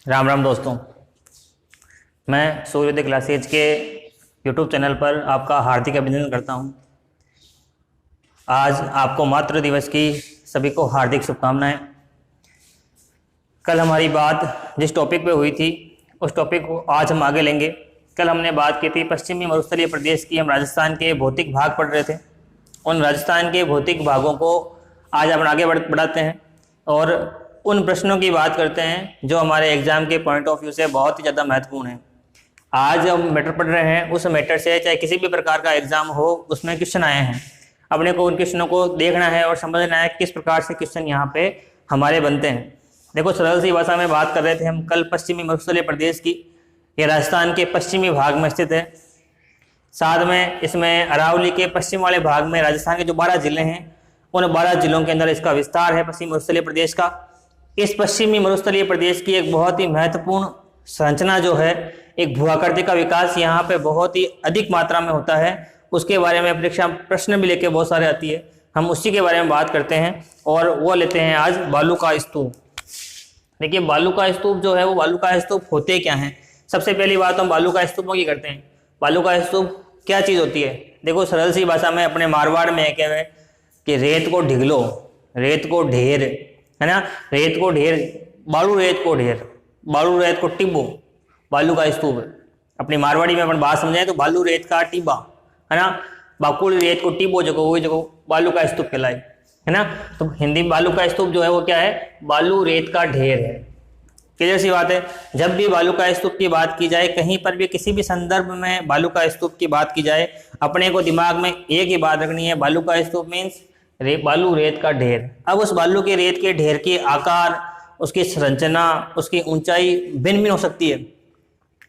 राम राम दोस्तों, मैं सूर्योदय क्लासेज के यूट्यूब चैनल पर आपका हार्दिक अभिनंदन करता हूं। आज आपको मातृ दिवस की सभी को हार्दिक शुभकामनाएं। कल हमारी बात जिस टॉपिक पे हुई थी उस टॉपिक को आज हम आगे लेंगे। कल हमने बात की थी पश्चिमी मरुस्थलीय प्रदेश की। हम राजस्थान के भौतिक भाग पढ़ रहे थे। उन राजस्थान के भौतिक भागों को आज हम आगे बढ़ाते हैं और उन प्रश्नों की बात करते हैं जो हमारे एग्जाम के पॉइंट ऑफ व्यू से बहुत ही ज़्यादा महत्वपूर्ण है। आज हम मैटर पढ़ रहे हैं, उस मैटर से चाहे किसी भी प्रकार का एग्जाम हो उसमें क्वेश्चन आए हैं। अपने को उन क्वेश्चनों को देखना है और समझना है किस प्रकार से क्वेश्चन यहाँ पे हमारे बनते हैं। देखो, सरल सी भाषा में बात कर रहे थे हम कल पश्चिमी मरुस्थलीय प्रदेश की। ये राजस्थान के पश्चिमी भाग में स्थित है। साथ में इसमें अरावली के पश्चिम वाले भाग में राजस्थान के जो 12 जिले हैं उन 12 जिलों के अंदर इसका विस्तार है पश्चिमी मरुस्थलीय प्रदेश का। इस पश्चिमी मरुस्थलीय प्रदेश की एक बहुत ही महत्वपूर्ण संरचना जो है, एक भूआकृति का विकास यहाँ पे बहुत ही अधिक मात्रा में होता है। उसके बारे में परीक्षा प्रश्न भी लेके बहुत सारे आती है। हम उसी के बारे में बात करते हैं और वो लेते हैं आज बालू का स्तूप। देखिए, बालू का स्तूप जो है वो बालू का स्तूप होते क्या हैं। सबसे पहली बात हम बालू का स्तूपों की करते हैं। बालू का स्तूप क्या चीज़ होती है? देखो, सरल सी भाषा में अपने मारवाड़ में है क्या कि रेत को ढिगलो, रेत को ढेर, है ना, रेत को ढेर, बालू रेत को ढेर, बालू रेत को टिब्बो, बालू का स्तूप है। अपनी मारवाड़ी में अपन बात समझाएं तो बालू रेत का टिब्बा, है ना, बाकुल रेत को टिब्बो जगह वही जगह बालू का स्तूप कहलाए, है ना। तो हिंदी बालू का स्तूप जो है वो क्या है? बालू रेत का ढेर है। क्लियर सी बात है। जब भी बालू का स्तूप की बात की जाए, कहीं पर भी किसी भी संदर्भ में बालू का स्तूप की बात की जाए, अपने को दिमाग में एक ही बात रखनी है, बालू का स्तूप मीन्स बालू रेत का ढेर। अब उस बालू के रेत के ढेर के आकार, उसकी संरचना, उसकी ऊंचाई भिन्न भिन्न हो सकती है।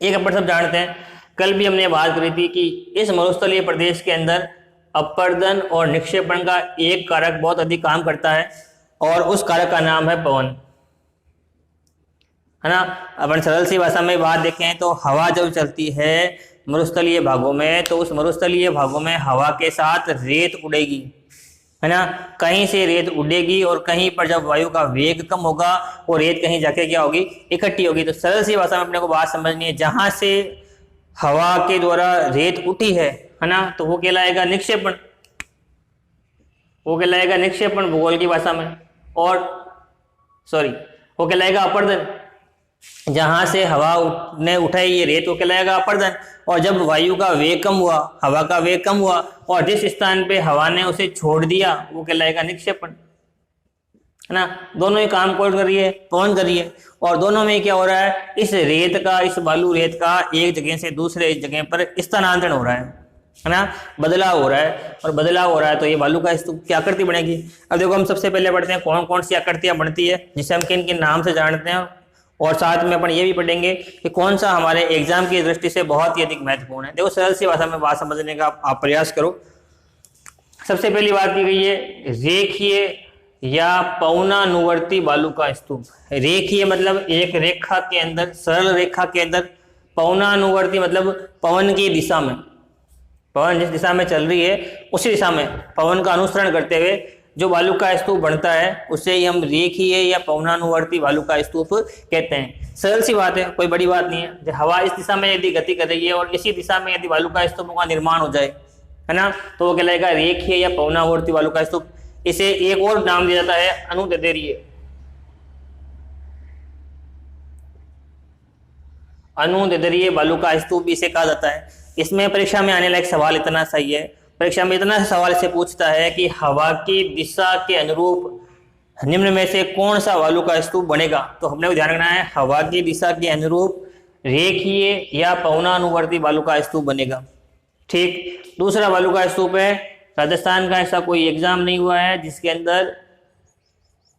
एक अपन सब जानते हैं, कल भी हमने बात करी थी कि इस मरुस्थलीय प्रदेश के अंदर अपरदन और निक्षेपण का एक कारक बहुत अधिक काम करता है और उस कारक का नाम है पवन, है ना। अपन सरल सी भाषा में बात देखें तो हवा जब चलती है मरुस्थलीय भागों में तो उस मरुस्थलीय भागों में हवा के साथ रेत उड़ेगी, है ना। कहीं से रेत उड़ेगी और कहीं पर जब वायु का वेग कम होगा वो रेत कहीं जाके क्या होगी? इकट्ठी होगी। तो सरल सी भाषा में अपने को बात समझनी है, जहां से हवा के द्वारा रेत उठी है ना, तो वो कहलाएगा निक्षेपण, वो कहलाएगा निक्षेपण भूगोल की भाषा में। और वो कहलाएगा अपरदन। जहां से हवा ने उठाई ये रेत वो कहलाएगा अपरदन। और जब वायु का वेग कम हुआ, हवा का वेग कम हुआ और जिस स्थान पे हवा ने उसे छोड़ दिया वो कहलाएगा निक्षेपण, है ना। दोनों ही काम कौन कर रही है? पवन कर रही है। और दोनों में क्या हो रहा है? इस रेत का, इस बालू रेत का एक जगह से दूसरे जगह पर स्थानांतरण हो रहा है ना, बदलाव हो रहा है। और बदलाव हो रहा है तो ये बालू का स्तूप की आकृति बनेगी। अब देखो, हम सबसे पहले पढ़ते हैं कौन कौन सी आकृतियां बनती है, जिसे हम किन किन नाम से जानते हैं, और साथ में अपन ये भी पढ़ेंगे कि कौन सा हमारे एग्जाम की दृष्टि से बहुत ही अधिक महत्वपूर्ण है। देखो, सरल सी भाषा में बात समझने का आप प्रयास करो। सबसे पहली बात की गई है रेखीय या पवनानुवर्ती बालू का स्तूप। रेखीय मतलब एक रेखा के अंदर, सरल रेखा के अंदर। पवनानुवर्ती मतलब पवन की दिशा में, पवन जिस दिशा में चल रही है उसी दिशा में पवन का अनुसरण करते हुए जो बालू का स्तूप बनता है उसे ही हम रेखीय या पवनानुवर्ती बालू का स्तूप कहते हैं। सरल सी बात है, कोई बड़ी बात नहीं है। जब हवा इस दिशा में यदि गति कर रही है और इसी दिशा में यदि बालू का स्तूपों का निर्माण हो जाए, है ना, तो वो कहलाएगा रेखीय या पवनानुवर्ती बालू का स्तूप। इसे एक और नाम दिया जाता है अनुदैर्ध्य, अनुदैर्ध्य बालू का स्तूप इसे कहा जाता है। इसमें परीक्षा में आने लायक सवाल इतना सही है, परीक्षा में इतना सवाल से पूछता है कि हवा की दिशा के अनुरूप निम्न में से कौन सा बालू का स्तूप बनेगा। तो हमने को ध्यान रखना है, हवा की दिशा के अनुरूप रेखीय या पवनानुवर्ती बालू का स्तूप बनेगा। ठीक। दूसरा बालू का स्तूप है राजस्थान का। ऐसा कोई एग्जाम नहीं हुआ है जिसके अंदर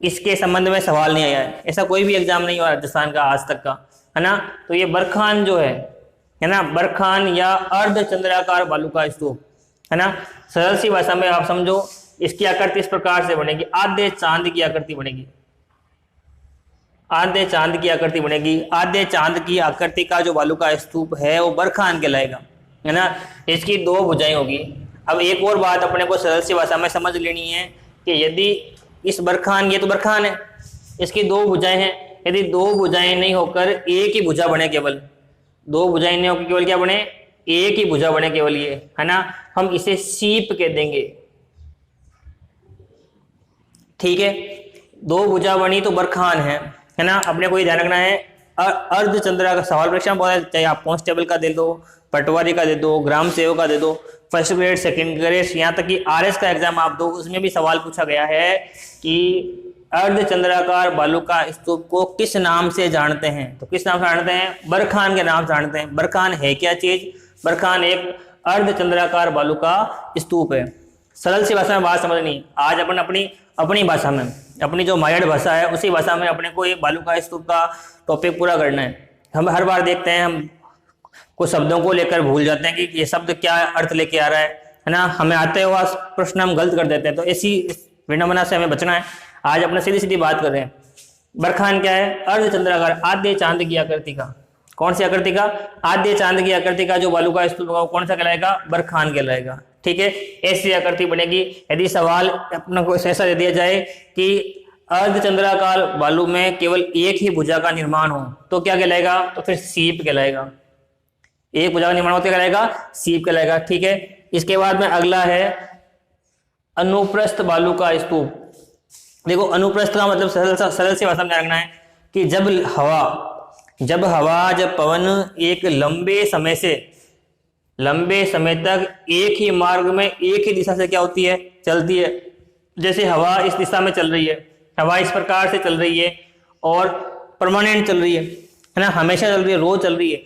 इसके संबंध में सवाल नहीं आया है। ऐसा कोई भी एग्जाम नहीं हुआ राजस्थान का आज तक का, है ना। तो ये बरखान जो है ना, बरखान या अर्धचंद्राकार बालू का स्तूप, है ना। सरल सी भाषा में आप समझो, इसकी आकृति इस प्रकार से बनेगी, आधे चांद की आकृति बनेगी, आधे चांद की आकृति बनेगी। आधे चांद की आकृति का जो बालू का स्तूप है वो बरखान कहलाएगा, है ना। इसकी 2 भुजाएं होगी। अब एक और बात अपने को सरल सी भाषा में समझ लेनी है कि यदि इस बरखान, ये तो बरखान है, इसकी 2 भुजाएं हैं, यदि दो भुजाएं नहीं होकर एक ही भुजा बने, केवल दो भुजाएं नहीं होकर केवल क्या बने, एक ही भुजा बने केवल, ये है ना, हम इसे सीप कह देंगे। ठीक है, दो भुजा बनी तो बरखान है ना। अपने को ये ध्यान रखना है, अर्धचंद्रा का सवाल परीक्षा में बहुत है, चाहे आप कांस्टेबल का दे दो, पटवारी का दे दो, ग्राम सेवक का दे दो, फर्स्ट ग्रेड सेकंड ग्रेड, यहाँ तक कि आरएस का एग्जाम आप दो, उसमें भी सवाल पूछा गया है कि अर्धचंद्राकार बालू का स्तूप को किस नाम से जानते हैं। तो किस नाम से जानते हैं, बरखान के नाम से जानते हैं। बरखान है क्या चीज, बरखान एक अर्धचंद्राकार बालू का स्तूप है। सरल सी भाषा में बात समझनी, आज अपन अपनी भाषा में, अपनी जो मायड़ भाषा है उसी भाषा में अपने को ये बालू का स्तूप का टॉपिक पूरा करना है। हम हर बार देखते हैं, हम कुछ शब्दों को लेकर भूल जाते हैं कि ये शब्द क्या अर्थ लेके आ रहा है ना, हमें आते हुआ प्रश्न हम गलत कर देते हैं। तो ऐसी विडंबना से हमें बचना है। आज अपने सीधी सीधी बात कर रहे हैं। बरखान क्या है, अर्धचंद्राकार आद्य चांद की आकृति का, कौन सी आकृति का, आद्य चांद की आकृति का जो बालू का स्तूप होगा कौन सा कहलाएगा, बरखान कहलाएगा। ठीक है, ऐसी आकृति बनेगी। यदि सवाल अपने को ऐसा दे दिया जाए कि अर्धचंद्राकार बालू में केवल एक ही भुजा का निर्माण हो तो क्या कहलाएगा, तो फिर सीप कहलाएगा। एक भुजा का निर्माण होते कहलाएगा, सीप कहलाएगा। ठीक है, इसके बाद में अगला है अनुप्रस्थ बालू का स्तूप। देखो, अनुप्रस्थ का मतलब सरल से भाषा में रखना है कि जब हवा जब पवन एक लंबे समय तक एक ही मार्ग में एक ही दिशा से क्या होती है, चलती है। जैसे हवा इस दिशा में चल रही है, हवा इस प्रकार से चल रही है और परमानेंट चल रही है ना, हमेशा चल रही है, रोज चल रही है।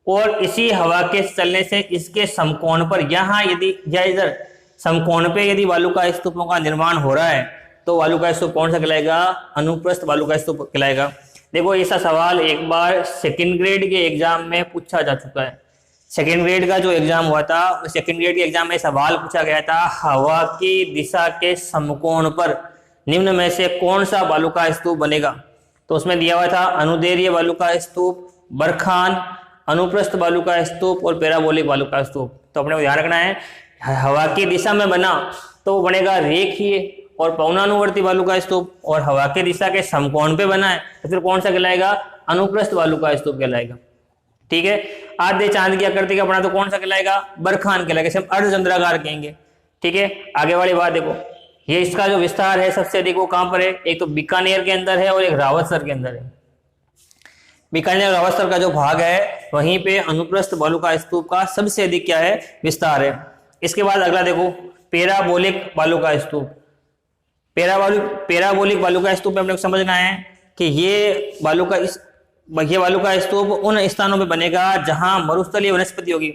और इसी हवा के चलने से इसके समकोण पर, यहाँ यदि या इधर समकोण पे यदि बालू का स्तूपों का निर्माण हो रहा है तो बालू का स्तूप कौन सा कहलाएगा, अनुप्रस्थ बालू का स्तूप कहलाएगा। देखो, ऐसा सवाल एक बार सेकंड ग्रेड के एग्जाम में पूछा जा चुका है। सेकंड ग्रेड का जो एग्जाम हुआ था, सेकंड ग्रेड के एग्जाम में सवाल पूछा गया था, हवा की दिशा के समकोण पर निम्न में से कौन सा बालू का स्तूप बनेगा। तो उसमें दिया हुआ था अनुदैर्घ्य बालू का स्तूप, बरखान, अनुप्रस्थ बालू का स्तूप और पैराबोलिक बालू का स्तूप। तो अपने को ध्यान रखना है, हवा की दिशा में बना तो वो बनेगा रेखीय और पवनानुवर्ती बालू का स्तूप, और हवा की दिशा के समकोण पे बना है तो फिर कौन सा कहलाएगा, अनुप्रस्थ बालू का स्तूप कहलाएगा। ठीक है, आधे चांद की आकृति का बना तो कौन सा कहलाएगा, बरखान कहलाएगा, इसे हम अर्धचंद्राकार कहेंगे। ठीक है, आगे वाली बात देखो, ये इसका जो विस्तार है सबसे अधिक वो कहां पर है, एक तो बीकानेर के अंदर है और एक रावतसर के अंदर है। बीकानेर और रावतसर का जो भाग है वहीं पे अनुप्रस्थ बालू का स्तूप का सबसे अधिक क्या है, विस्तार है। इसके बाद अगला देखो, पैराबोलिक बालू का स्तूप। पैराबोलिक बालू का स्तूप में अपने को समझना है कि ये बालू का स्तूप उन स्थानों पे बनेगा जहां मरुस्थलीय वनस्पति होगी।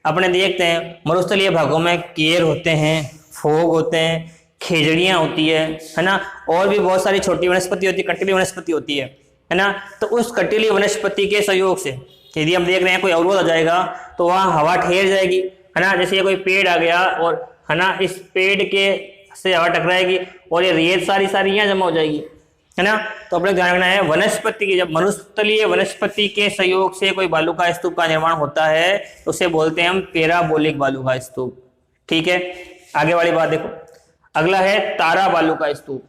अपने देखते हैं मरुस्थलीय भागों में केर होते हैं, फोग होते हैं, खेजड़ियां होती है ना, और भी बहुत सारी छोटी वनस्पति होती है, कटीली वनस्पति होती है ना। तो उस कटीली वनस्पति के सहयोग से यदि हम देख रहे हैं कोई अवरोध आ जाएगा तो वहां हवा ठहर जाएगी, है ना। जैसे ये कोई पेड़ आ गया और है ना, इस पेड़ के से हवा टकराएगी और ये रेत सारी यहाँ जमा हो जाएगी, है ना। तो अपने ध्यान रखना है, वनस्पति की, जब मरुस्थलीय वनस्पति के सहयोग से कोई बालू का स्तूप का निर्माण होता है तो उसे बोलते हैं हम पैराबोलिक बालू का स्तूप। ठीक है, आगे वाली बात देखो, अगला है तारा बालू का स्तूप।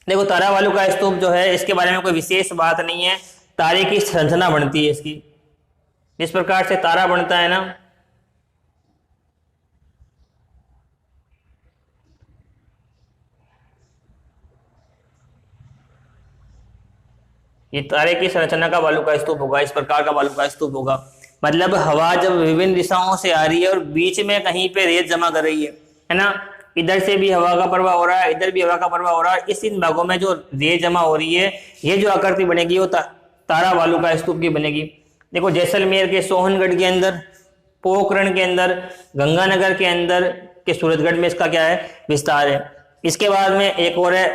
देखो, तारा बालू का स्तूप जो है इसके बारे में कोई विशेष बात नहीं है, तारे की संरचना बनती है इसकी, जिस प्रकार से तारा बनता है ना, ये तारे की संरचना का बालू का स्तूप होगा, इस प्रकार का बालू का स्तूप होगा। मतलब हवा जब विभिन्न दिशाओं से आ रही है और बीच में कहीं पे रेत जमा कर रही है ना, इधर से भी हवा का प्रवाह हो रहा है, इधर भी हवा का प्रवाह हो रहा है, इस इन भागों में जो रेत जमा हो रही है, ये जो आकृति बनेगी वो तारा बालू का स्तूप की बनेगी। देखो, जैसलमेर के सोहनगढ़ के अंदर, पोखरण के अंदर, गंगानगर के अंदर के सूरजगढ़ में इसका क्या है, विस्तार है। इसके बाद में एक और है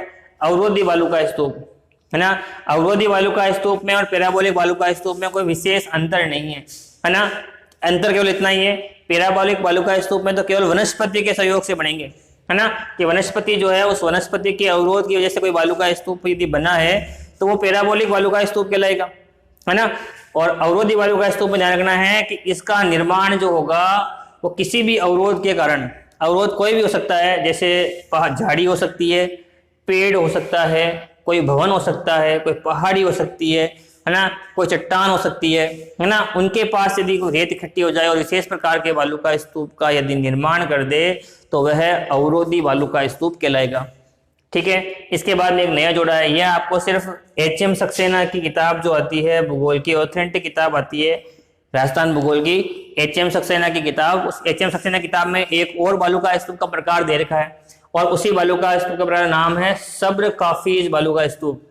अवरोधी बालू का स्तूप, है ना। अवरोधी बालू का स्तूप में और पैराबोलिक बालू का स्तूप में कोई विशेष अंतर नहीं है ना। अंतर केवल इतना ही है, पैराबोलिक बालू का स्तूप में तो केवल वनस्पति के सहयोग से बनेंगे, है ना, कि वनस्पति जो है उस वनस्पति के अवरोध की वजह से कोई बालू का स्तूप यदि बना है तो वो पैराबोलिक बालू का स्तूप कहलाएगा, है ना। और अवरोधी बालू का स्तूप में ध्यान रखना है कि इसका निर्माण जो होगा वो किसी भी अवरोध के कारण, अवरोध कोई भी हो सकता है, जैसे झाड़ी हो सकती है, पेड़ हो सकता है, कोई भवन हो सकता है, कोई पहाड़ी हो सकती है ना, कोई चट्टान हो सकती है ना, उनके पास यदि कोई रेत इकट्ठी हो जाए और विशेष प्रकार के बालू का स्तूप का यदि निर्माण कर दे तो वह अवरोधी बालू का स्तूप कहलाएगा। ठीक है, इसके बाद में एक नया जोड़ा है, यह आपको सिर्फ एच.एम. सक्सेना की किताब जो आती है भूगोल की, ऑथेंटिक किताब आती है राजस्थान भूगोल की, एच.एम. सक्सेना की किताब, उस एच.एम. सक्सेना किताब में एक और बालू का स्तूप का प्रकार दे रखा है और उसी बालू का स्तूप का प्रकार नाम है सब्र काफिज बालू का स्तूप।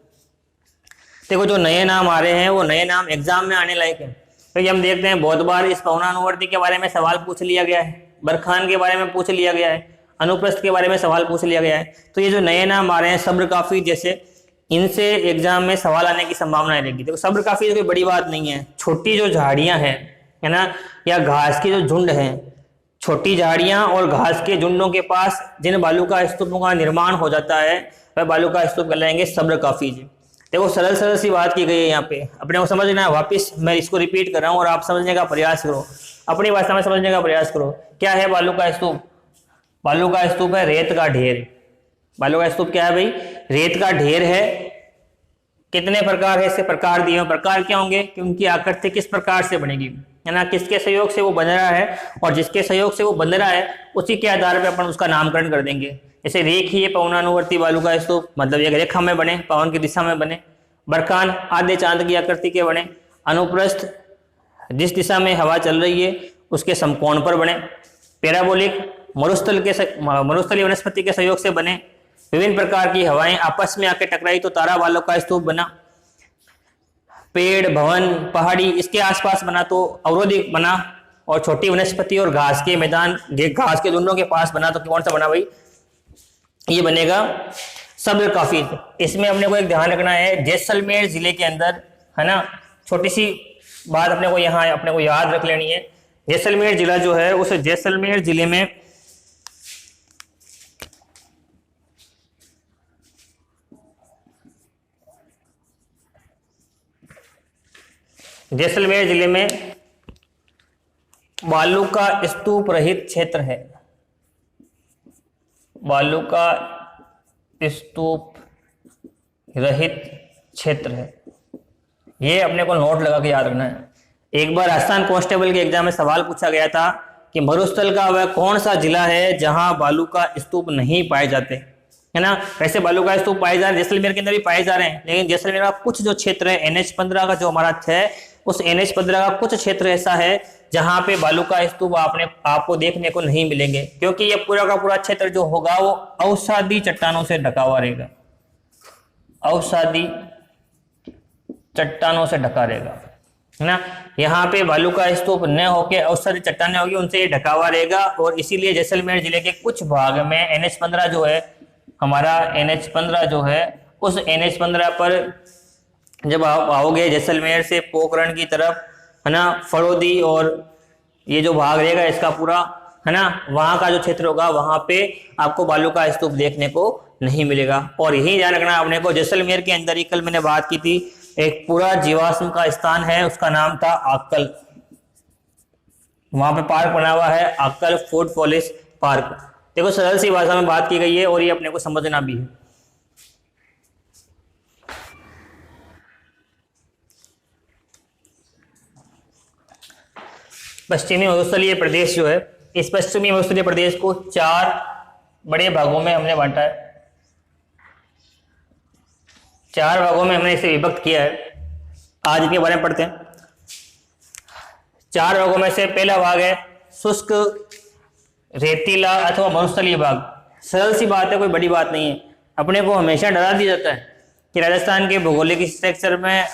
देखो जो नए नाम आ रहे हैं वो नए नाम एग्जाम में आने लायक है, क्योंकि हम देखते हैं बहुत बार इस पवनानुवर्ती के बारे में सवाल पूछ लिया गया है, बरखान के बारे में पूछ लिया गया है, अनुप्रस्थ के बारे में सवाल पूछ लिया गया है। तो ये जो नए नाम आ रहे हैं सब्र काफी जैसे, इनसे एग्जाम में सवाल आने की संभावना रहेगी। देखो सब्र काफी कोई बड़ी बात नहीं है, छोटी जो झाड़ियां हैं है ना, या घास के जो झुंड हैं, छोटी झाड़ियां और घास के झुंडों के पास जिन बालू का स्तूपों का निर्माण हो जाता है वह बालू का स्तूप कहलाएंगे सब्र काफी। देखो सरल सरल सी बात की गई है यहाँ पे, अपने को समझना है। वापस मैं इसको रिपीट कर रहा हूँ और आप समझने का प्रयास करो, अपनी भाषा में समझने का प्रयास करो। क्या है बालू का स्तूप? बालू का स्तूप है रेत का ढेर। बालू का स्तूप क्या है भाई? रेत का ढेर है। कितने प्रकार है इसके प्रकार दिए हुए, प्रकार क्या होंगे कि उनकी आकृति किस प्रकार से बनेगी, है ना, किसके सहयोग से वो बन रहा है, और जिसके सहयोग से वो बन रहा है उसी के आधार पर अपन उसका नामकरण कर देंगे। जैसे रेखीय पवनानुवर्ती बालू का स्तूप, मतलब एक रेखा में बने, पवन की दिशा में बने। बरखान आधे चांद की आकृति के बने। अनुप्रस्थ जिस दिशा में हवा चल रही है उसके समकोण पर बने। पैराबोलिक मरुस्थलीय वनस्पति के सहयोग से बने। विभिन्न प्रकार की हवाएं आपस में आके टकराई तो तारा बालू का स्तूप बना। पेड़, भवन, पहाड़ी इसके आसपास बना तो अवरोधी बना। और छोटी वनस्पति और घास के मैदान, घास के झुंडों के पास बना तो कौन सा बना भाई? ये बनेगा सब्र काफी। इसमें अपने को एक ध्यान रखना है, जैसलमेर जिले के अंदर, है ना, छोटी सी बात अपने को यहाँ अपने को याद रख लेनी है। जैसलमेर जिला जो है उस जैसलमेर जिले में बालू का स्तूप रहित क्षेत्र है। बालू का स्तूप रहित क्षेत्र है, ये अपने को नोट लगा के याद रखना है। एक बार राजस्थान कांस्टेबल के एग्जाम में सवाल पूछा गया था कि मरुस्थल का वह कौन सा जिला है जहां बालू का स्तूप नहीं पाए जाते, है ना। वैसे बालू का स्तूप पाए जा रहे हैं, जैसलमेर के अंदर भी पाए जा रहे हैं, लेकिन जैसलमेर का कुछ जो क्षेत्र है NH-15 का जो हमारा है, उस NH-15 का कुछ क्षेत्र ऐसा है जहां पे बालू का स्तूप आपको देखने को नहीं मिलेंगे, क्योंकि ये पूरा का पूरा क्षेत्र जो होगा वो अवसादी चट्टानों से ढका हुआ रहेगा। अवसादी चट्टानों से ढका रहेगा, है ना। यहाँ पे बालू का स्तूप न होके अवसादी चट्टानें होगी, उनसे ये ढका हुआ रहेगा। और इसीलिए जैसलमेर जिले के कुछ भाग में NH-15 जो है, हमारा NH-15 जो है, उस NH-15 पर जब आप आओगे जैसलमेर से पोखरण की तरफ, है ना, फरोदी और ये जो भाग रहेगा इसका पूरा, है ना, वहां का जो क्षेत्र होगा वहां पे आपको बालू का स्तूप देखने को नहीं मिलेगा। और यही ध्यान रखना अपने को, जैसलमेर के अंदर ही कल मैंने बात की थी, एक पूरा जीवाश्म का स्थान है, उसका नाम था आक्कल। वहां पे पार्क बना हुआ है, आक्कल फूड पॉलिश पार्क। देखो सरल सी भाषा में बात की गई है और ये अपने को समझना भी है। पश्चिमी मरुस्थलीय प्रदेश जो है, इस पश्चिमी मरुस्थलीय प्रदेश को 4 बड़े भागों में हमने बांटा है। 4 भागों में हमने इसे विभक्त किया है। आज इनके बारे में पढ़ते हैं। 4 भागों में से पहला भाग है शुष्क रेतीला अथवा मरुस्थलीय भाग। सरल सी बात है, कोई बड़ी बात नहीं है। अपने को हमेशा डरा दिया जाता है कि राजस्थान के भौगोलिक स्ट्रक्चर में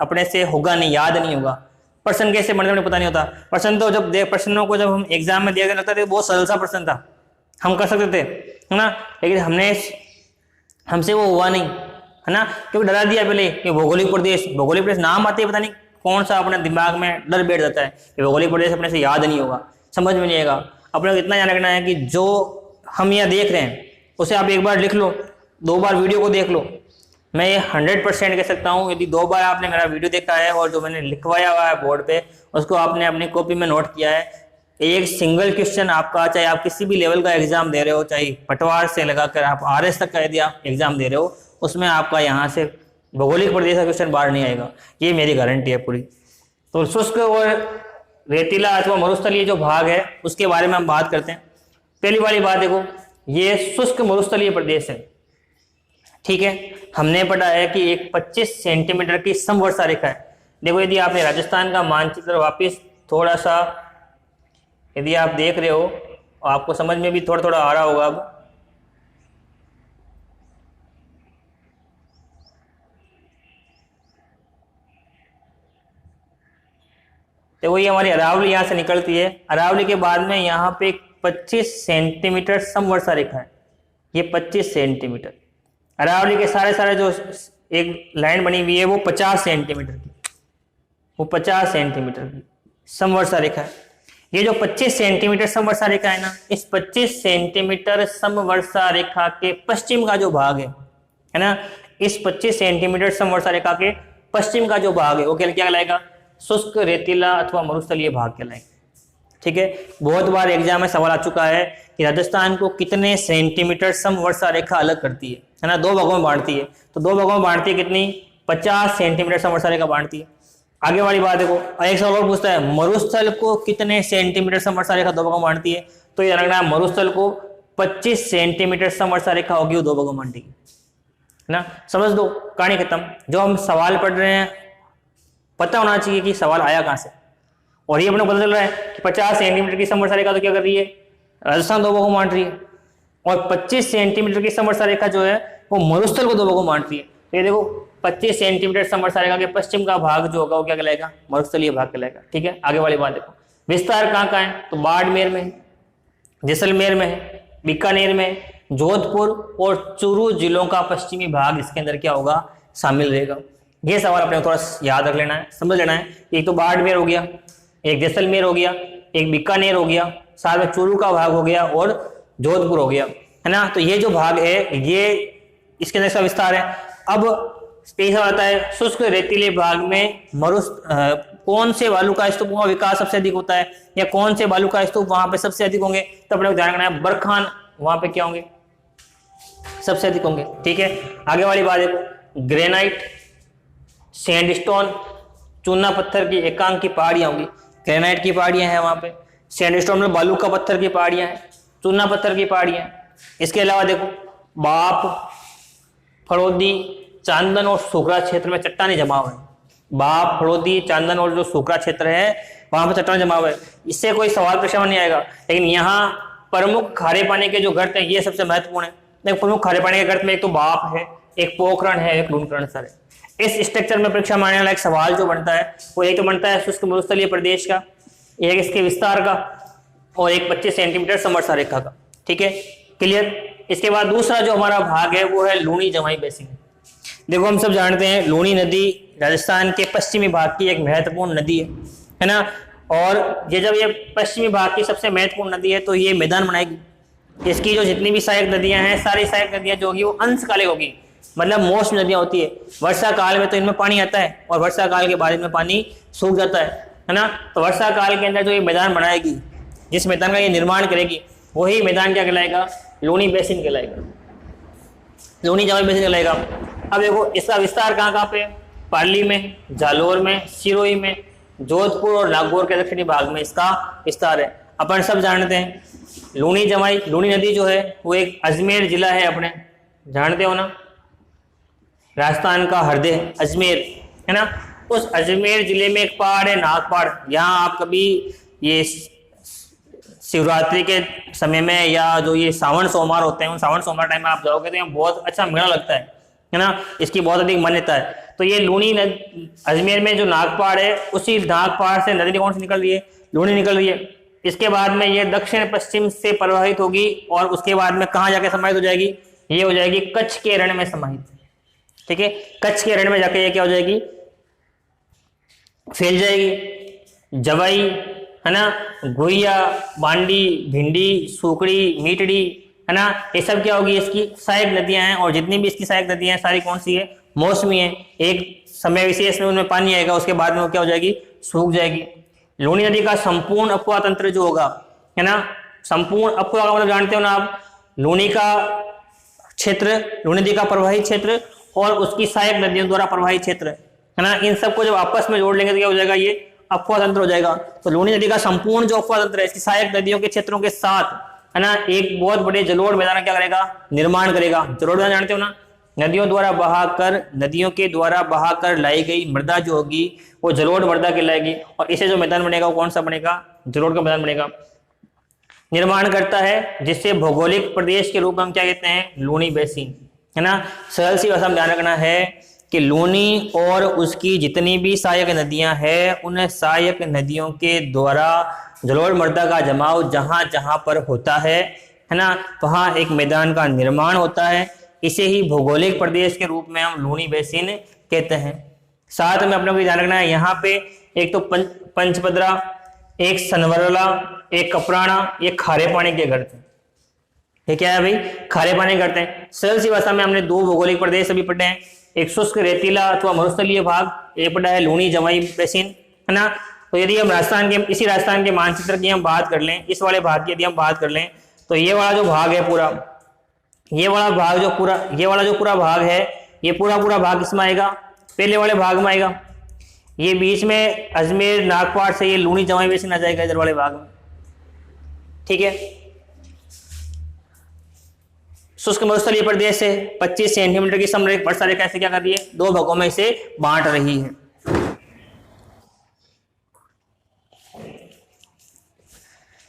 अपने से होगा नहीं, याद नहीं होगा। प्रश्न कैसे बनते हैं पता नहीं होता। प्रश्न तो प्रश्नों को जब हम एग्जाम में दिया लगता था बहुत सरल सा प्रश्न था, हम कर सकते थे, है ना, लेकिन हमसे वो हुआ नहीं, है ना, क्योंकि डरा दिया पहले कि भौगोलिक प्रदेश नाम आते ही पता नहीं कौन सा अपने दिमाग में डर बैठ जाता है कि भौगोलिक प्रदेश अपने से याद नहीं होगा, समझ में नहीं आएगा। अपने को इतना याद रखना है कि जो हम यहाँ देख रहे हैं उसे आप एक बार लिख लो, 2 बार वीडियो को देख लो। मैं ये 100% कह सकता हूँ, यदि 2 बार आपने मेरा वीडियो देखा है और जो मैंने लिखवाया हुआ है बोर्ड पे उसको आपने अपनी कॉपी में नोट किया है, एक सिंगल क्वेश्चन आपका, चाहे आप किसी भी लेवल का एग्जाम दे रहे हो, चाहे पटवार से लगाकर आप RS तक का यदि आप एग्जाम दे रहे हो, उसमें आपका यहाँ से भौगोलिक प्रदेश का क्वेश्चन बाहर नहीं आएगा, ये मेरी गारंटी है पूरी। तो शुष्क और रेतीला अथवा मरुस्थलीय जो भाग है उसके बारे में हम बात करते हैं। पहली वाली बात देखो, ये शुष्क मरुस्थलीय प्रदेश है, ठीक है। हमने पढ़ा है कि एक 25 सेंटीमीटर की समवर्षा रेखा है। देखो यदि आपने राजस्थान का मानचित्र वापिस थोड़ा सा यदि आप देख रहे हो, आपको समझ में भी थोड़ा थोड़ा आ रहा होगा। अब देखो ये हमारी अरावली यहाँ से निकलती है, अरावली के बाद में यहाँ पे 25 सेंटीमीटर समवर्षा रेखा है, ये 25 सेंटीमीटर। अरावली के सारे जो एक लाइन बनी हुई है वो 50 सेंटीमीटर की, वो 50 सेंटीमीटर की समवर्षा रेखा है। ये जो 25 सेंटीमीटर समवर्षा रेखा है ना, इस 25 सेंटीमीटर समवर्षा रेखा के पश्चिम का जो भाग है ना, इस 25 सेंटीमीटर समवर्षा रेखा के पश्चिम का जो भाग है वो क्या कहलाएगा? शुष्क रेतीला अथवा मरुस्थलीय भाग कहलाएगा, ठीक है। बहुत बार एग्जाम में सवाल आ चुका है कि राजस्थान को कितने सेंटीमीटर समवर्षा रेखा अलग करती है ना, 2 भागों में बांटती है। तो 2 भागों में बांटती है कितनी? 50 सेंटीमीटर समवर्षा रेखा बांटती है। आगे वाली बात देखो, एक सवाल और पूछता है मरुस्थल को कितने सेंटीमीटर समवर्षा रेखा 2 भागों में बांटती है? तो ये रखना है मरुस्थल को 25 सेंटीमीटर समवर्षा रेखा होगी, वो 2 भागों में बांटेगी ना। समझ दो, कहानी खत्म। जो हम सवाल पढ़ रहे हैं पता होना चाहिए कि सवाल आया कहां से, और ये अपने को पता चल रहा है कि 50 सेंटीमीटर की समवर्षा रेखा तो क्या कर रही है? राजस्थान 2 भागों में बांट रही है, और 25 सेंटीमीटर की समवर्षा रेखा जो है वो मरुस्थल को 2 भागों में बांट रही है। तो ये देखो 25 सेंटीमीटर समवर्षा रेखा के पश्चिम का भाग जो होगा वो क्या कहलाएगा? मरुस्थलीय भाग कहलाएगा, ठीक है। आगे वाली बात देखो, विस्तार कहाँ कहाँ है? तो बाड़मेर में है, जैसलमेर में है, बीकानेर में, जोधपुर और चूरू जिलों का पश्चिमी भाग इसके अंदर क्या होगा? शामिल रहेगा। ये सवाल अपने थोड़ा याद रख लेना है, समझ लेना है। एक तो बाड़मेर हो गया, एक जैसलमेर हो गया, एक बीकानेर हो गया, साथ में चूरू का भाग हो गया और जोधपुर हो गया, है ना। तो ये जो भाग है ये इसके अंदर इसका विस्तार है। अब पैसा आता है शुष्क रेतीले भाग में कौन से बालू का स्तूपों का विकास सबसे अधिक होता है, या कौन से बालू का स्तूप वहां पे सबसे अधिक होंगे? तो अपने को ध्यान रखना है बरखान वहां पे क्या होंगे? सबसे अधिक होंगे, ठीक है। आगे वाली बात देखो, ग्रेनाइट, सैंडस्टोन, चूना पत्थर की एकांक की पहाड़ियां होंगी। ग्रेनाइट की पहाड़ियां हैं वहां पे, सैंडस्टोन में बालू का पत्थर की पहाड़ियां हैं, चूना पत्थर की पहाड़ियां हैं। इसके अलावा देखो बाप, फड़ौदी, चांदन और सूखरा क्षेत्र में चट्टानी जमा हुआ है। बाप, फड़ौदी, चांदन और जो सूखरा क्षेत्र है वहां पर चट्टान जमा हुआ है। इससे कोई सवाल परीक्षा में नहीं आएगा, लेकिन यहाँ प्रमुख खारे पानी के जो गर्त है ये सबसे महत्वपूर्ण है। देखो प्रमुख खारे पानी के गर्त में एक तो बाप है, एक पोखरण है, एक लूणकरण सर है। इस स्ट्रक्चर में परीक्षा में आने वाला एक सवाल जो बनता है वो एक तो बनता है शुष्क मरुस्थलीय प्रदेश का, एक इसके विस्तार का, और एक 25 सेंटीमीटर समवर्षा रेखा का, ठीक है, क्लियर। इसके बाद दूसरा जो हमारा भाग है वो है लूणी जमाई बेसिन। देखो हम सब जानते हैं लूणी नदी राजस्थान के पश्चिमी भाग की एक महत्वपूर्ण नदी है ना, और ये जब ये पश्चिमी भाग की सबसे महत्वपूर्ण नदी है तो ये मैदान बनाएगी। इसकी जो जितनी भी सहायक नदियां हैं, सारी सहायक नदियां जो होगी वो अंशकालिक होगी, मतलब मौसमी नदियां होती है। वर्षा काल में तो इनमें पानी आता है और वर्षा काल के बाद इनमें पानी सूख जाता है ना। तो वर्षा काल के अंदर जो ये मैदान बनाएगी, जिस मैदान का ये निर्माण करेगी, वही मैदान क्या कहलाएगा? लूणी बेसिन कहलाएगा, लूणी जमाई बेसिन कहलाएगा। अब देखो इसका विस्तार कहाँ कहाँ पे? पाली में, जालोर में, सिरोही में, जोधपुर और नागौर के दक्षिणी भाग में इसका विस्तार है। अपन सब जानते हैं लूणी नदी जो है वो एक अजमेर जिला है, अपने जानते हो ना, राजस्थान का हृदय अजमेर है ना। उस अजमेर जिले में एक पहाड़ है नागपहाड़। यहाँ आप कभी ये शिवरात्रि के समय में या जो ये सावन सोमवार होते हैं उन सावन सोमवार टाइम में आप जाओगे तो यहाँ बहुत अच्छा मेला लगता है ना। इसकी बहुत अधिक मान्यता है। तो ये लूणी अजमेर में जो नागपहाड़ है, उसी नागपहाड़ से नदी कौन सी निकल रही है? लूणी निकल रही है। इसके बाद में ये दक्षिण पश्चिम से प्रवाहित होगी और उसके बाद में कहाँ जाके समाहित हो जाएगी? ये हो जाएगी कच्छ के रण में समाहित, ठीक है। कच्छ के रण में जाके ये क्या हो जाएगी? फैल जाएगी। जवाई है ना, गुहिया, बांडी, भिंडी, सूकड़ी, मीटड़ी है ना, ये सब क्या होगी? इसकी सहायक नदियां हैं, और जितनी भी इसकी सहायक नदियां हैं सारी कौन सी है? मौसमी है। एक समय विशेष में उनमें पानी आएगा, उसके बाद में वो क्या हो जाएगी? सूख जाएगी। लूणी नदी का संपूर्ण अपवाह तंत्र जो होगा है ना, संपूर्ण अपवाह का मतलब जानते हो ना आप, लूणी का क्षेत्र, लूनी नदी का प्रवाही क्षेत्र और उसकी सहायक नदियों द्वारा प्रवाहित क्षेत्र, है ना, इन सबको जब आपस में जोड़ लेंगे तो क्या हो जाएगा, ये अपवाह तंत्र हो जाएगा। तो लूनी नदी का संपूर्ण जो अपवाह तंत्र है इसकी सहायक नदियों के क्षेत्रों के साथ, है ना, एक बहुत बड़े जलोढ़ मैदान क्या करेगा, निर्माण करेगा। जलोढ़ मैदान जानते हो ना, नदियों के द्वारा बहाकर लाई गई मृदा जो होगी वो जलोढ़ मृदा कहलाएगी, और इसे जो मैदान बनेगा वो कौन सा बनेगा, जलोढ़ का मैदान बनेगा। निर्माण करता है जिससे भौगोलिक प्रदेश के रूप में हम क्या कहते हैं, लूनी बेसिन, है ना। सरल सी भाषा में ध्यान रखना है कि लूनी और उसकी जितनी भी सहायक नदियां हैं उन सहायक नदियों के द्वारा जलोढ़ मृदा का जमाव जहां जहां पर होता है ना, वहां एक मैदान का निर्माण होता है। इसे ही भौगोलिक प्रदेश के रूप में हम लूनी बेसिन कहते हैं। साथ में अपने को ध्यान रखना है, यहाँ पे एक तो पंचपदरा, एक सनवरला, एक कपराना, ये खारे पानी के गर्त हैं। ये क्या है भाई, खारे पानी के गर्त हैं। सरल सी भाषा में हमने दो भौगोलिक प्रदेश अभी पढ़े हैं, एक शुष्क रेतीला अथवा मरुस्थलीय भाग, एक पढ़ा है लूनी जमाई बेसिन, है ना। तो यदि हम इसी राजस्थान के मानचित्र की हम बात कर लें, इस वाले भाग की यदि हम बात कर लें, तो ये वाला जो भाग है पूरा, ये वाला जो पूरा भाग है, ये पूरा भाग किसमें आएगा, पहले वाले भाग में आएगा। ये बीच में अजमेर नागपाट से ये लूनी जमाई बेसिन आ जाएगा इधर वाले भाग में, ठीक है। शुष्क मरुस्थलीय प्रदेश से 25 सेंटीमीटर की समरेख वर्षा रेखा से क्या कर रही है, दो भागों में इसे बांट रही है।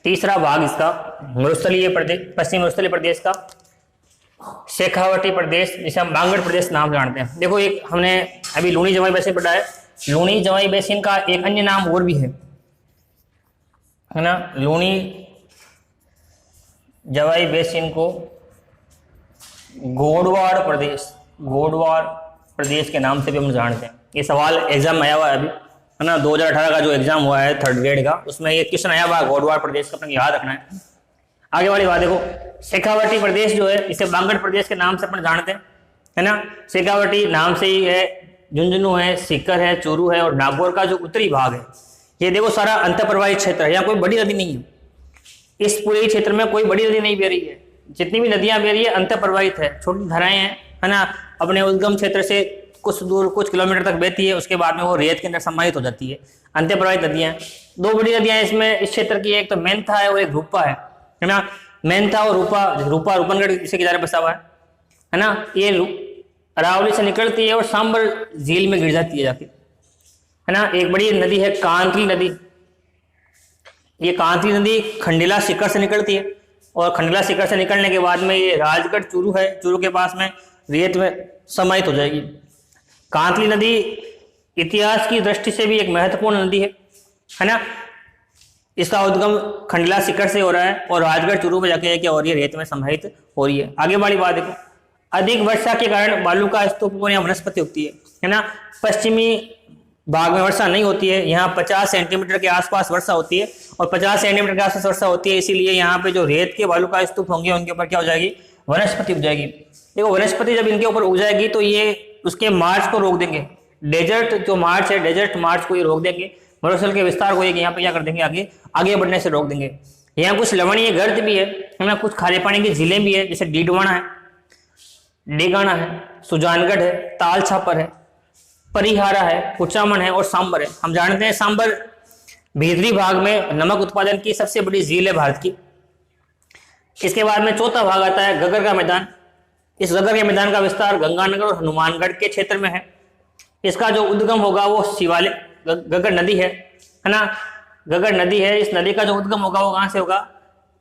तीसरा भाग इसका मरुस्थलीय प्रदेश, पश्चिमी मरुस्थलीय प्रदेश का शेखावटी प्रदेश, जिसे हम बांगड़ प्रदेश नाम जानते हैं। देखो, एक हमने अभी लूनी जमाई बेसिन पढ़ा है, लूनी जमाई बेसिन का एक अन्य नाम और भी है ना। लूनी जवाई बेसिन को गोडवाड़ प्रदेश के नाम से भी हम जानते हैं। ये सवाल एग्जाम में आया हुआ है अभी, है ना, 2018 का जो एग्जाम हुआ है 3rd ग्रेड का, उसमें ये क्वेश्चन आया हुआ है गोडवाड़ प्रदेश का, अपने याद रखना है। आगे वाली बात देखो, शेखावटी प्रदेश जो है इसे बांगड़ प्रदेश के नाम से अपन जानते हैं, है ना। शेखावटी नाम से ही है, झुंझुनू है, सीकर है, चूरू है और नागौर का जो उत्तरी भाग है, ये देखो सारा अंतःप्रवाहित क्षेत्र है। यहाँ कोई बड़ी नदी नहीं है, इस पूरे क्षेत्र में कोई बड़ी नदी नहीं बह रही है। जितनी भी नदियां बह रही है अंतःप्रवाहित है, छोटी धाराएं हैं, है ना। अपने उद्गम क्षेत्र से कुछ दूर, कुछ किलोमीटर तक बहती है, उसके बाद में वो रेत के अंदर समाहित हो जाती है। अंतःप्रवाहित नदियां, दो बड़ी नदियां इसमें इस क्षेत्र की, एक तो मेंथा है और एक रूपा है ना। मेंथा और रूपा रूपनगढ़ इसके किनारे बसा हुआ है ना। ये अरावली से निकलती है और सांबर झील में गिर जाती है जाके, है ना। एक बड़ी नदी है कांतली नदी, ये कांतली नदी खंडेला शिखर से निकलती है और खंडेला शिखर से निकलने के बाद में ये राजगढ़ चूरू है, चूरू के पास में रेत में समाहित हो जाएगी। कांतली नदी इतिहास की दृष्टि से भी एक महत्वपूर्ण नदी है ना। इसका उद्गम खंडेला शिखर से हो रहा है और राजगढ़ चूरू में जाके क्या हो रही है, रेत में समाहित हो रही है। आगे वाली बात देखो, अधिक वर्षा के कारण बालू का स्तूप या वनस्पति होती है ना। पश्चिमी भाग में वर्षा नहीं होती है, यहाँ 50 सेंटीमीटर के आसपास वर्षा होती है और 50 सेंटीमीटर के आसपास वर्षा होती है, इसीलिए यहाँ पे जो रेत के बालू का स्तूप होंगे उनके ऊपर क्या हो जाएगी, वनस्पति उग जाएगी। देखो, वनस्पति जब इनके ऊपर उग जाएगी तो ये उसके मार्च को रोक देंगे, डेजर्ट जो मार्च है, डेजर्ट मार्च को ये रोक देंगे, मरुस्थल के विस्तार को यहाँ पे क्या कर देंगे, आगे बढ़ने से रोक देंगे। यहाँ कुछ लवणीय गर्त भी है ना, कुछ खारे पानी की झीलें भी है, जैसे डीडवाना है, डेगाना है, सुजानगढ़ है, ताल छापर है, परिहारा है, कुचामन है और सांबर है। हम जानते हैं सांबर भीतरी भाग में नमक उत्पादन की सबसे बड़ी झील है भारत की। इसके बाद में चौथा भाग आता है गगर का मैदान। इस गगर के मैदान का विस्तार गंगानगर और हनुमानगढ़ के क्षेत्र में है। इसका जो उद्गम होगा वो शिवालिक गगर नदी है ना, गगर नदी है। इस नदी का जो उद्गम होगा वो कहां से होगा,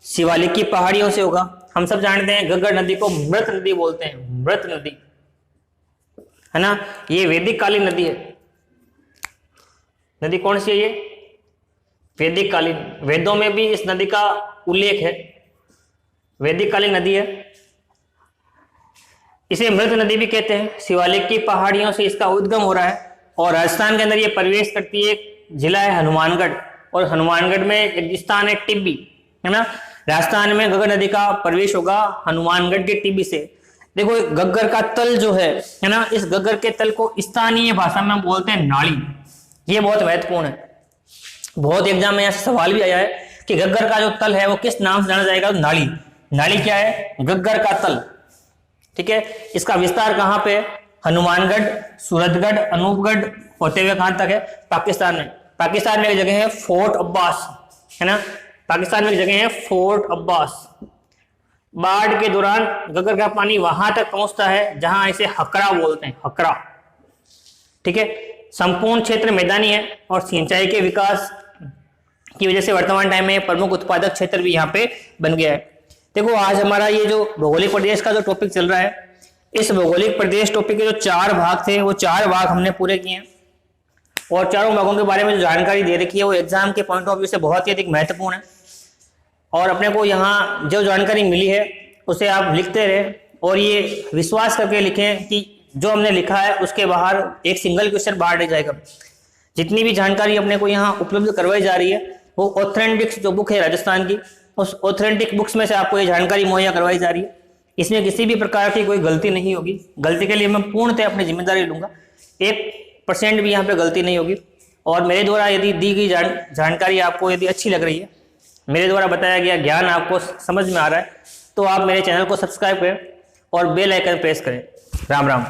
शिवालिक की पहाड़ियों से होगा। हम सब जानते हैं गगर नदी को मृत नदी बोलते हैं, मृत नदी, है ना। ये वैदिक कालीन नदी है। नदी कौन सी है ये, वैदिक कालीन। वेदों में भी इस नदी का उल्लेख है, वैदिक कालीन नदी है। इसे मृत नदी भी कहते हैं। शिवालिक की पहाड़ियों से इसका उद्गम हो रहा है और राजस्थान के अंदर ये प्रवेश करती है। जिला है हनुमानगढ़ और हनुमानगढ़ में एक स्थान है टिब्बी, है ना। राजस्थान में गगर नदी का प्रवेश होगा हनुमानगढ़ के टिब्बी से। देखो, गग्गर का तल जो है ना, इस गग्गर के तल को स्थानीय भाषा में हम बोलते हैं नाली। ये बहुत महत्वपूर्ण है, बहुत एग्जाम में ऐसा सवाल भी आया है कि गग्गर का जो तल है वो किस नाम से जाना जाएगा, नाली। नाली क्या है, गग्गर का तल, ठीक है। इसका विस्तार कहाँ पे? हनुमानगढ़, सूरतगढ़, अनूपगढ़ होते हुए कहाँ तक है? पाकिस्तान में। पाकिस्तान में एक जगह है फोर्ट अब्बास, है ना, पाकिस्तान में एक जगह है फोर्ट अब्बास। बाढ़ के दौरान गगर का पानी वहां तक पहुंचता है जहां इसे हकरा बोलते हैं, हकरा, ठीक है। संपूर्ण क्षेत्र मैदानी है और सिंचाई के विकास की वजह से वर्तमान टाइम में प्रमुख उत्पादक क्षेत्र भी यहाँ पे बन गया है। देखो आज हमारा ये जो भौगोलिक प्रदेश का जो टॉपिक चल रहा है, इस भौगोलिक प्रदेश टॉपिक के जो 4 भाग थे वो 4 भाग हमने पूरे किए हैं और चारों भागों के बारे में जो जानकारी दे रखी है वो एग्जाम के पॉइंट ऑफ व्यू से बहुत ही अधिक महत्वपूर्ण है। और अपने को यहाँ जो जानकारी मिली है उसे आप लिखते रहे और ये विश्वास करके लिखें कि जो हमने लिखा है उसके बाहर एक सिंगल क्वेश्चन बाहर नहीं जाएगा। जितनी भी जानकारी अपने को यहाँ उपलब्ध करवाई जा रही है वो ऑथेंटिक जो बुक है राजस्थान की, उस ऑथेंटिक बुक्स में से आपको ये जानकारी मुहैया करवाई जा रही है। इसमें किसी भी प्रकार की कोई गलती नहीं होगी। गलती के लिए मैं पूर्णतः अपनी जिम्मेदारी लूंगा, 1% भी यहाँ पे गलती नहीं होगी। और मेरे द्वारा यदि दी गई जानकारी आपको यदि अच्छी लग रही है, मेरे द्वारा बताया गया ज्ञान आपको समझ में आ रहा है, तो आप मेरे चैनल को सब्सक्राइब करें और बेल आइकन प्रेस करें। राम राम।